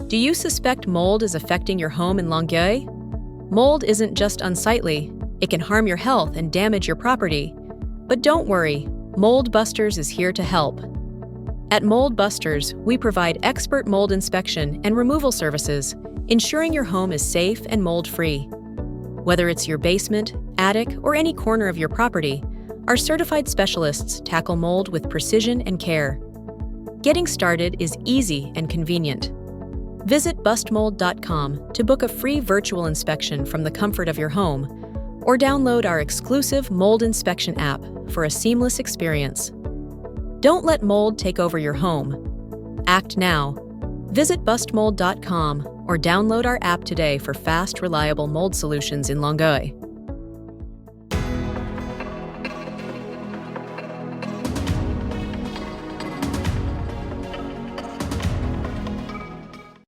Do you suspect mold is affecting your home in Longueuil? Mold isn't just unsightly, it can harm your health and damage your property. But don't worry, Mold Busters is here to help. At Mold Busters, we provide expert mold inspection and removal services, ensuring your home is safe and mold-free. Whether it's your basement, attic, or any corner of your property, our certified specialists tackle mold with precision and care. Getting started is easy and convenient. Visit bustmold.com to book a free virtual inspection from the comfort of your home, or download our exclusive mold inspection app for a seamless experience. Don't let mold take over your home. Act now. Visit bustmold.com or download our app today for fast, reliable mold solutions in Longueuil.